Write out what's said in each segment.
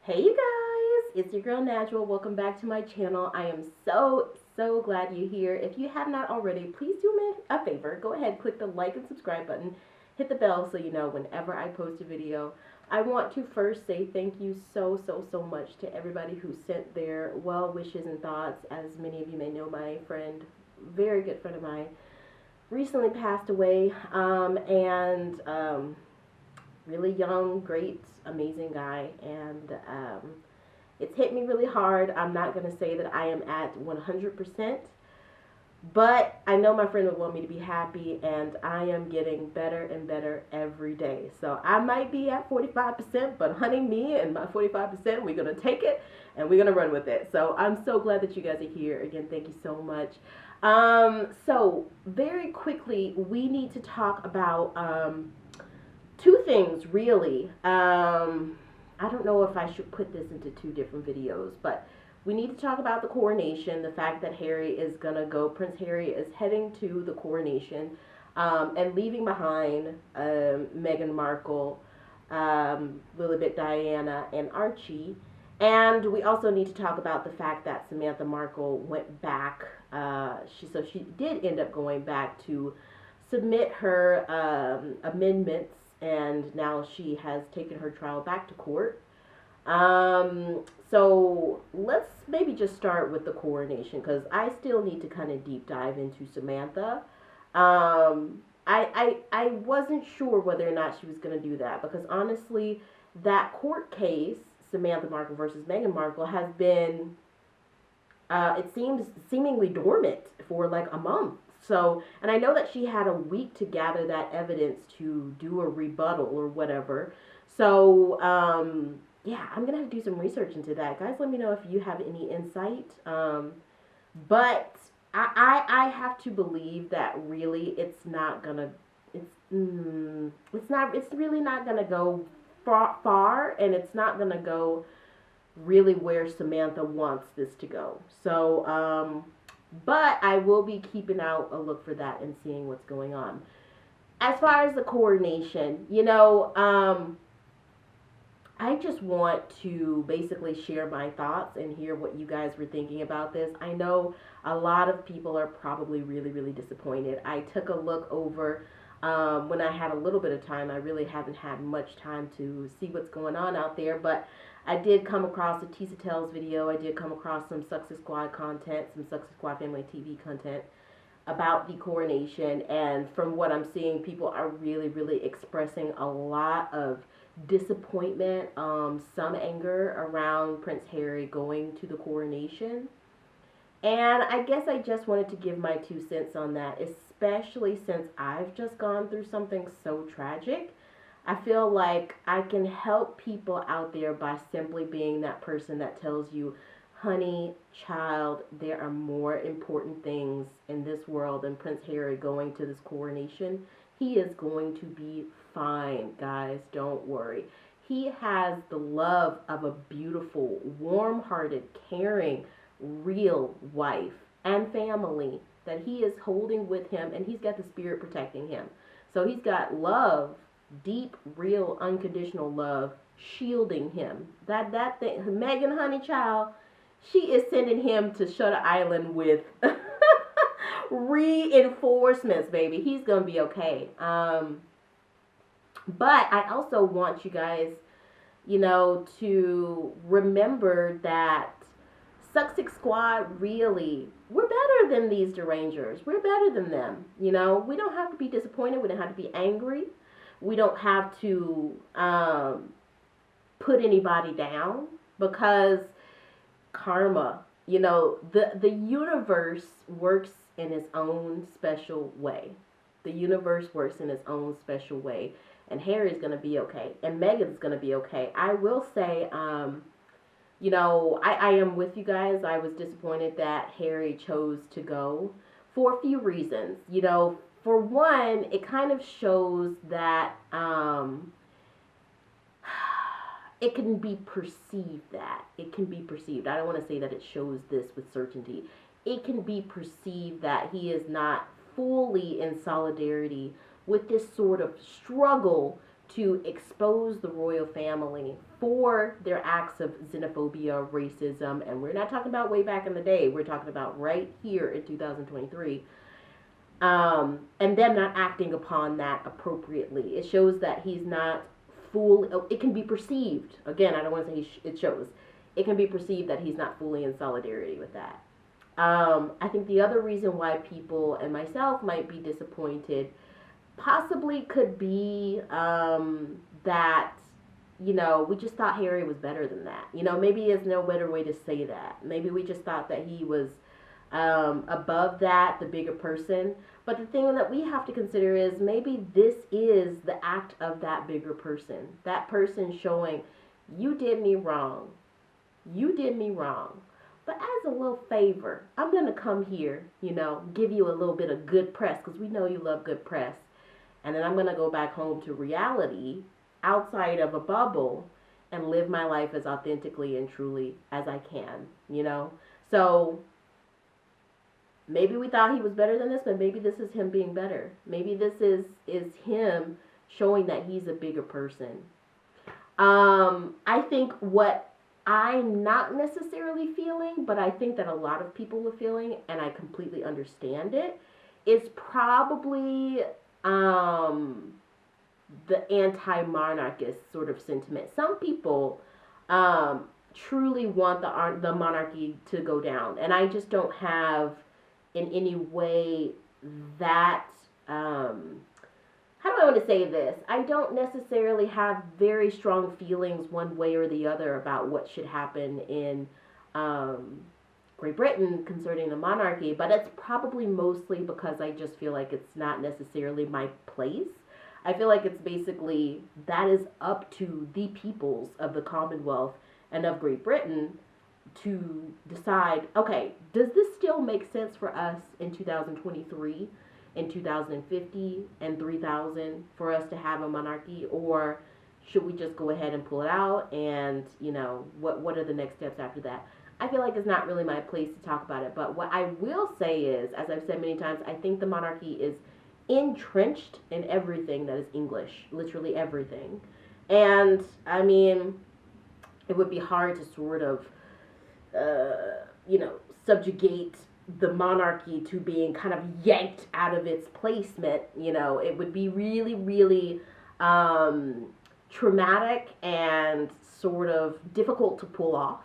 Hey you guys, it's your girl Natural. Welcome back to my channel. I am so glad you're here. If you have not already, please do me a favor. Go ahead, click the like and subscribe button. Hit the bell so you know whenever I post a video. I want to first say thank you so much to everybody who sent their well wishes and thoughts. As many of you may know, my friend, very good friend of mine, recently passed away. Really young, great, amazing guy, and it's hit me really hard. I'm not going to say that I am at 100%, but I know my friend would want me to be happy, and I am getting better and better every day. So I might be at 45%, but honey, me and my 45%, we're going to take it, and we're going to run with it. So I'm so glad that you guys are here. Again, thank you so much. So very quickly, we need to talk about two things, really. I don't know if I should put this into two different videos, but we need to talk about the coronation, the fact that Harry is going to go. Prince Harry is heading to the coronation and leaving behind Meghan Markle, Lilibet Diana, and Archie. And we also need to talk about the fact that Samantha Markle went back. She did end up going back to submit her amendments, and now she has taken her trial back to court. So let's maybe just start with the coronation, because I still need to kind of deep dive into Samantha. I wasn't sure whether or not she was going to do that, because honestly, that court case, Samantha Markle versus Meghan Markle, has been, it seems, seemingly dormant for like a month. So, and I know that she had a week to gather that evidence to do a rebuttal or whatever. So, yeah, I'm going to have to do some research into that. Guys, let me know if you have any insight. But I have to believe that really it's not going to, it's really not going to go far, and it's not going to go really where Samantha wants this to go. So, but I will be keeping out a look for that and seeing what's going on. As far as the coronation, I just want to basically share my thoughts and hear what you guys were thinking about this. I know a lot of people are probably really disappointed. I took a look over when I had a little bit of time. I really haven't had much time to see what's going on out there, but I did come across a Teaser Tales video. I did come across some Success Squad content, some Success Squad Family TV content about the coronation. And from what I'm seeing, people are really expressing a lot of disappointment, some anger around Prince Harry going to the coronation. And I guess I just wanted to give my 2 cents on that, especially since I've just gone through something so tragic. I feel like I can help people out there by simply being that person that tells you, honey, child, there are more important things in this world than Prince Harry going to this coronation. He is going to be fine, guys. Don't worry. He has the love of a beautiful, warm-hearted, caring, real wife and family that he is holding with him, and he's got the spirit protecting him. So he's got love, deep, real, unconditional love shielding him. That thing, Meghan, honey child, she is sending him to Shutter Island with reinforcements, baby. He's gonna be okay. But I also want you guys, to remember that Sussex Squad, really, we're better than these derangers. We're better than them. We don't have to be disappointed. We don't have to be angry. We don't have to put anybody down, because karma, the universe works in its own special way. The universe works in its own special way. And Harry's going to be okay. And Meghan's going to be okay. I will say, I am with you guys. I was disappointed that Harry chose to go for a few reasons. For one, it kind of shows that it can be perceived that. It can be perceived. I don't want to say that it shows this with certainty. It can be perceived that he is not fully in solidarity with this sort of struggle to expose the royal family for their acts of xenophobia, racism, and we're not talking about way back in the day. We're talking about right here in 2023. And them not acting upon that appropriately. It shows that he's not it can be perceived, again, I don't want to say it shows, it can be perceived that he's not fully in solidarity with that. I think the other reason why people and myself might be disappointed possibly could be that, we just thought Harry was better than that. Maybe there's no better way to say that. Maybe we just thought that he was above that, the bigger person. But the thing that we have to consider is maybe this is the act of that bigger person. That person showing, you did me wrong. You did me wrong. But as a little favor, I'm going to come here, give you a little bit of good press, because we know you love good press. And then I'm going to go back home to reality, outside of a bubble, and live my life as authentically and truly as I can, So maybe we thought he was better than this, but maybe this is him being better. Maybe this is him showing that he's a bigger person. I think what I'm not necessarily feeling, but I think that a lot of people are feeling, and I completely understand it, is probably the anti-monarchist sort of sentiment. Some people truly want the monarchy to go down, and I just don't have in any way that, how do I want to say this? I don't necessarily have very strong feelings one way or the other about what should happen in Great Britain concerning the monarchy, but it's probably mostly because I just feel like it's not necessarily my place. I feel like it's basically, that is up to the peoples of the Commonwealth and of Great Britain to decide, okay, does this still make sense for us in 2023, in 2050, and 3000 for us to have a monarchy, or should we just go ahead and pull it out, and, what are the next steps after that? I feel like it's not really my place to talk about it, but what I will say is, as I've said many times, I think the monarchy is entrenched in everything that is English, literally everything. And, I mean, it would be hard to sort of subjugate the monarchy to being kind of yanked out of its placement. It would be really, really traumatic and sort of difficult to pull off.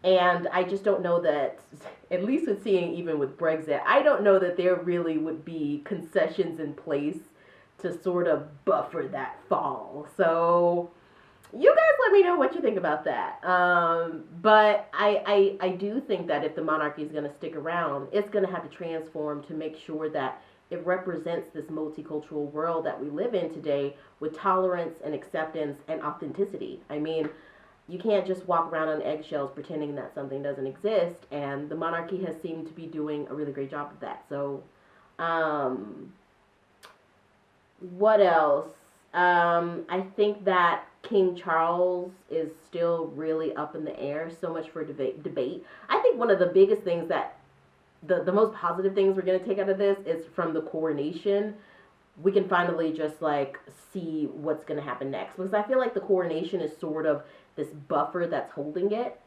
And I just don't know that, at least with seeing even with Brexit, I don't know that there really would be concessions in place to sort of buffer that fall. So you guys let me know what you think about that. But I do think that if the monarchy is going to stick around, it's going to have to transform to make sure that it represents this multicultural world that we live in today with tolerance and acceptance and authenticity. I mean, you can't just walk around on eggshells pretending that something doesn't exist, and the monarchy has seemed to be doing a really great job of that. So, what else? I think that King Charles is still really up in the air. So much for debate. I think one of the biggest things that the most positive things we're going to take out of this is from the coronation. We can finally just see what's going to happen next, because I feel like the coronation is sort of this buffer that's holding it.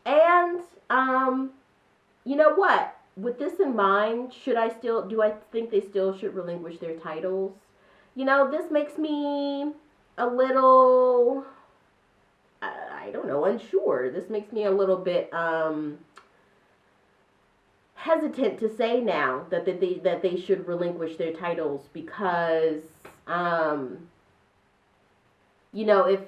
And you know what? With this in mind, do I think they still should relinquish their titles? This makes me a little, I don't know, unsure. This makes me a little bit hesitant to say now that they should relinquish their titles, because if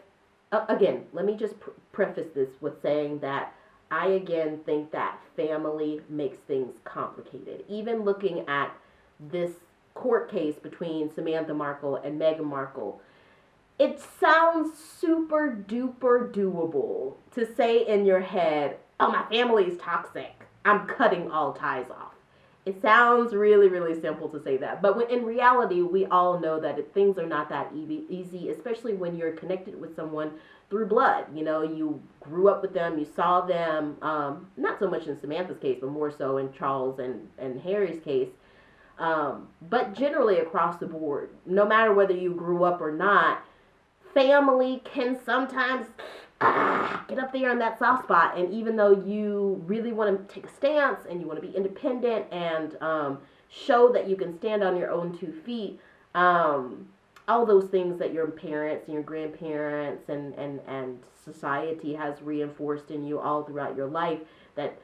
again, let me just preface this with saying that I again think that family makes things complicated. Even looking at this court case between Samantha Markle and Meghan Markle, it sounds super duper doable to say in your head, oh, my family's toxic, I'm cutting all ties off. It sounds really, really simple to say that. But in reality, we all know that things are not that easy, especially when you're connected with someone through blood. You grew up with them, you saw them, not so much in Samantha's case, but more so in Charles and Harry's case. But generally across the board, no matter whether you grew up or not, family can sometimes get up there in that soft spot. And even though you really want to take a stance and you want to be independent and show that you can stand on your own 2 feet, all those things that your parents and your grandparents and society has reinforced in you all throughout your life, that,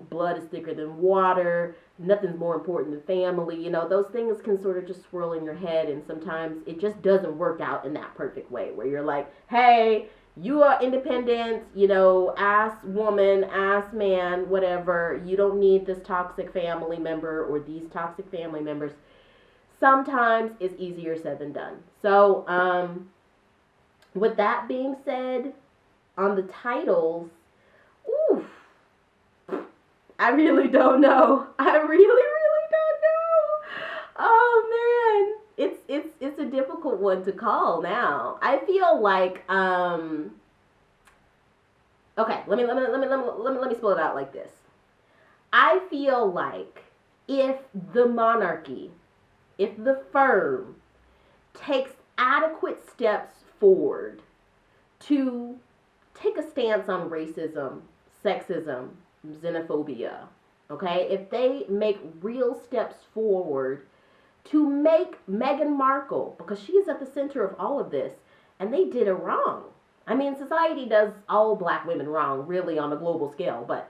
blood is thicker than water, nothing's more important than family, those things can sort of just swirl in your head, and sometimes it just doesn't work out in that perfect way where you're like, hey, you are independent, ass woman, ass man, whatever. You don't need this toxic family member or these toxic family members. Sometimes it's easier said than done. So, with that being said, on the titles, oof, I really don't know. I really don't know. Oh man, it's a difficult one to call now. I feel like okay, let me spell it out like this. I feel like if the monarchy, if the firm takes adequate steps forward to take a stance on racism, sexism, xenophobia, okay? If they make real steps forward to make Meghan Markle, because she is at the center of all of this, and they did her wrong. I mean, society does all black women wrong, really, on a global scale, but,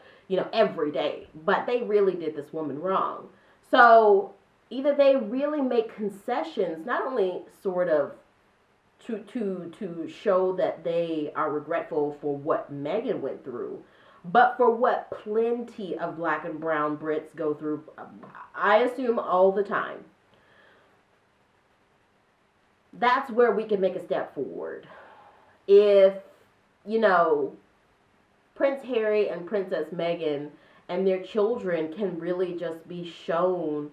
every day. But they really did this woman wrong. So either they really make concessions, not only sort of to show that they are regretful for what Meghan went through, but for what plenty of black and brown Brits go through, I assume all the time. That's where we can make a step forward. If, Prince Harry and Princess Meghan and their children can really just be shown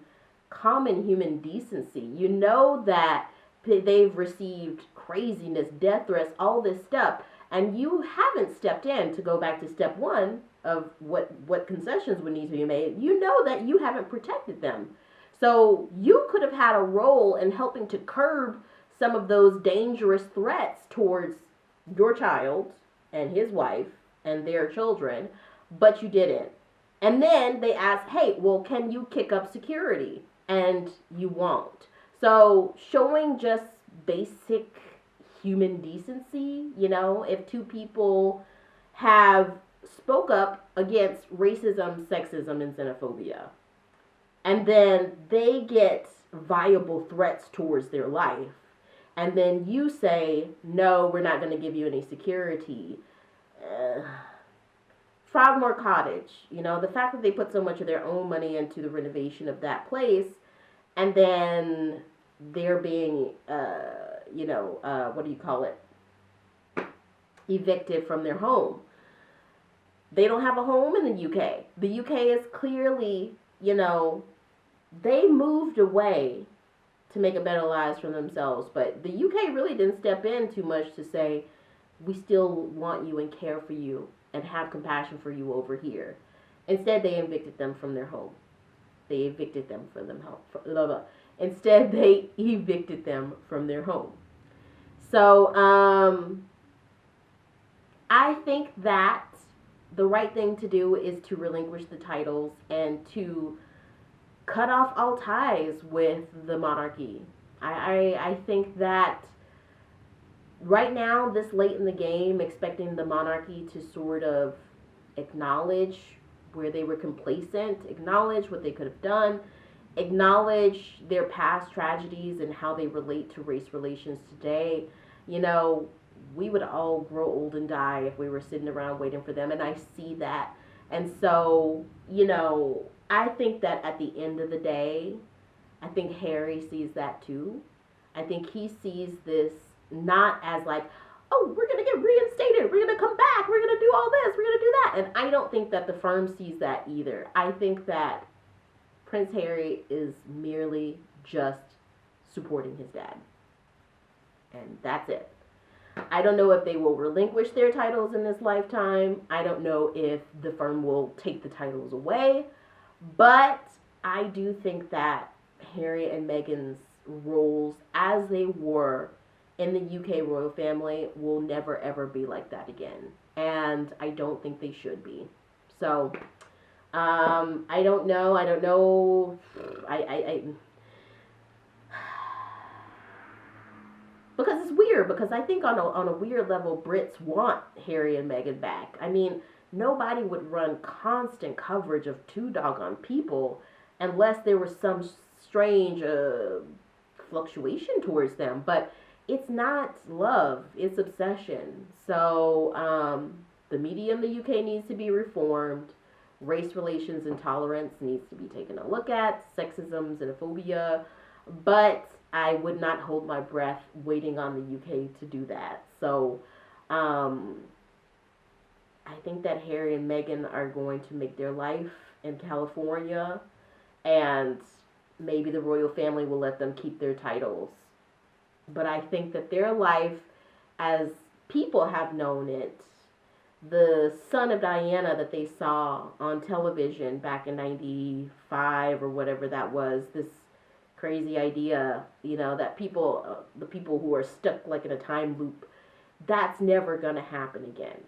common human decency. You know that they've received craziness, death threats, all this stuff, and you haven't stepped in to go back to step one of what concessions would need to be made. You know that you haven't protected them. So you could have had a role in helping to curb some of those dangerous threats towards your child and his wife and their children, but you didn't. And then they ask, hey, well, can you kick up security? And you won't. So showing just basic human decency, if two people have spoke up against racism, sexism, and xenophobia, and then they get viable threats towards their life, and then you say, no, we're not going to give you any security. Frogmore Cottage, the fact that they put so much of their own money into the renovation of that place, and then they're being, what do you call it? Evicted from their home. They don't have a home in the UK. The UK is clearly, they moved away to make a better lives for themselves. But the UK really didn't step in too much to say, we still want you and care for you and have compassion for you over here. Instead, they evicted them from their home. They evicted them from their home. Instead, they evicted them from their home. So, I think that the right thing to do is to relinquish the titles and to cut off all ties with the monarchy. I think that right now, this late in the game, expecting the monarchy to sort of acknowledge where they were complacent, acknowledge what they could have done, acknowledge their past tragedies and how they relate to race relations today. We would all grow old and die if we were sitting around waiting for them, and I see that. And so, I think that at the end of the day, I think Harry sees that too. I think he sees this not as like, oh, we're going to get reinstated, we're going to come back, we're going to do all this, we're going to do that. And I don't think that the firm sees that either. I think that Prince Harry is merely just supporting his dad. And that's it. I don't know if they will relinquish their titles in this lifetime. I don't know if the firm will take the titles away. But I do think that Harry and Meghan's roles as they were in the UK royal family will never ever be like that again. And I don't think they should be. So, I don't know. I don't know. I because it's weird. Because I think on a weird level, Brits want Harry and Meghan back. I mean, nobody would run constant coverage of two doggone people unless there was some strange fluctuation towards them. But it's not love; it's obsession. So the media in the UK needs to be reformed. Race relations and tolerance needs to be taken a look at. Sexism, xenophobia, but I would not hold my breath waiting on the UK to do that. So, I think that Harry and Meghan are going to make their life in California, and maybe the royal family will let them keep their titles. But I think that their life, as people have known it, the son of Diana that they saw on television back in 95 or whatever that was, this crazy idea, that people, the people who are stuck like in a time loop, that's never going to happen again.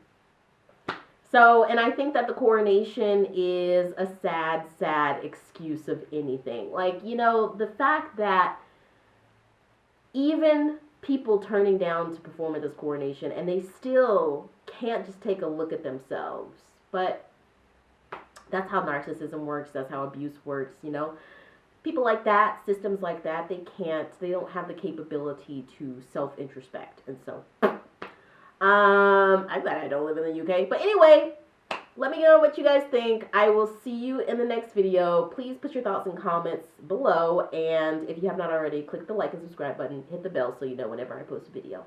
So, and I think that the coronation is a sad, sad excuse of anything. Like, the fact that even people turning down to perform at this coronation and they still can't just take a look at themselves. But that's how narcissism works. That's how abuse works, People like that, systems like that, they don't have the capability to self-introspect. And so, I'm glad I don't live in the UK. But anyway, let me know what you guys think. I will see you in the next video. Please put your thoughts and comments below. And if you have not already, click the like and subscribe button. Hit the bell so you know whenever I post a video.